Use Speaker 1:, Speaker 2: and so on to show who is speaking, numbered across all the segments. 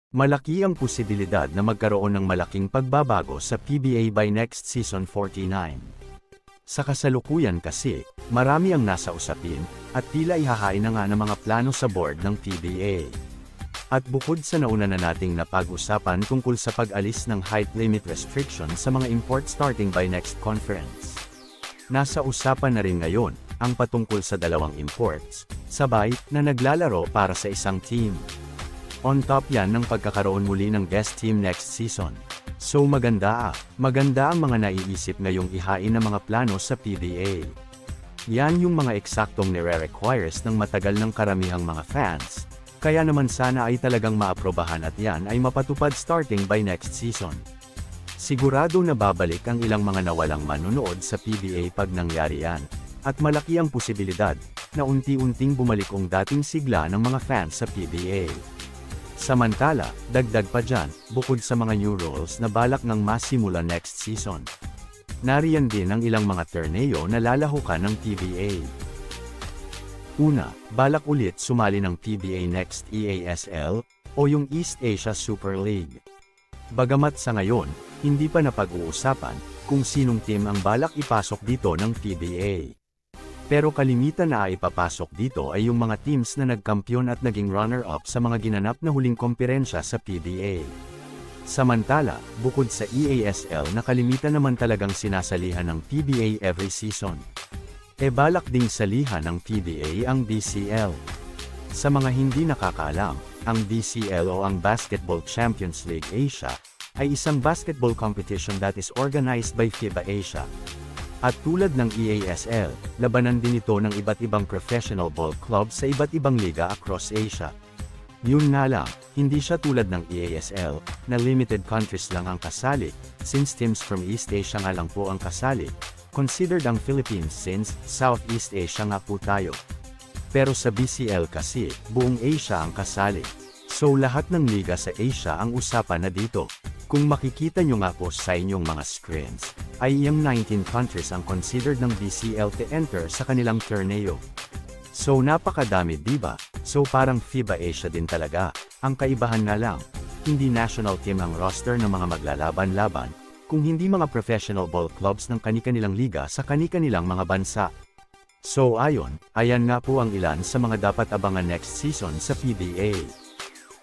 Speaker 1: Malaki ang posibilidad na magkaroon ng malaking pagbabago sa PBA by next season 49. Sa kasalukuyan kasi, marami ang nasa usapin, at tila ihahain na nga ng mga plano sa board ng PBA. At bukod sa nauna na nating napag-usapan tungkol sa pag-alis ng height limit restriction sa mga import starting by next conference. Nasa usapan na rin ngayon, ang patungkol sa dalawang imports, sabay, na naglalaro para sa isang team. On top yan ng pagkakaroon muli ng guest team next season. So maganda ang mga naiisip ngayong ihain ng mga plano sa PBA. Yan yung mga eksaktong nire-requires ng matagal ng karamihang mga fans, kaya naman sana ay talagang maaprobahan at yan ay mapatupad starting by next season. Sigurado na babalik ang ilang mga nawalang manonood sa PBA pag nangyari yan, at malaki ang posibilidad na unti-unting bumalik ang dating sigla ng mga fans sa PBA. Samantala, dagdag pa dyan, bukod sa mga new rules na balak ng masimula next season. Nariyan din ang ilang mga torneo na lalahukan ng PBA. Una, balak ulit sumali ng PBA Next EASL, o yung East Asia Super League. Bagamat sa ngayon, hindi pa napag-uusapan kung sinong team ang balak ipasok dito ng PBA. Pero kalimitan na ipapasok dito ay yung mga teams na nagkampiyon at naging runner-up sa mga ginanap na huling komperensya sa PBA. Samantala, bukod sa EASL na kalimitan naman talagang sinasalihan ng PBA every season. Balak ding salihan ng PBA ang BCL. Sa mga hindi nakakaalam, ang BCL o ang Basketball Champions League Asia, ay isang basketball competition that is organized by FIBA Asia. At tulad ng EASL, labanan din ito ng iba't ibang professional ball clubs sa iba't ibang liga across Asia. Yun nga lang, hindi siya tulad ng EASL, na limited countries lang ang kasali, since teams from East Asia nga lang po ang kasali, considered ang Philippines since Southeast Asia nga po tayo. Pero sa BCL kasi, buong Asia ang kasali. So lahat ng liga sa Asia ang usapan na dito. Kung makikita nyo nga po sa inyong mga screens, ay yung 19 countries ang considered ng BCL to enter sa kanilang torneo. So napakadami diba? So parang FIBA Asia din talaga. Ang kaibahan nga lang, hindi national team ang roster ng mga maglalaban-laban, kung hindi mga professional ball clubs ng kani-kanilang liga sa kani-kanilang mga bansa. So ayan nga po ang ilan sa mga dapat abangan next season sa PBA.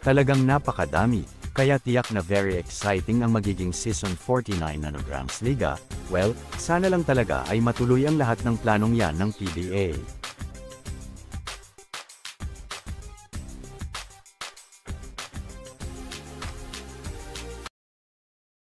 Speaker 1: Talagang napakadami. Kaya tiyak na very exciting ang magiging Season 49 na ng Rams Liga. Well, sana lang talaga ay matuloy ang lahat ng planong yan ng PBA.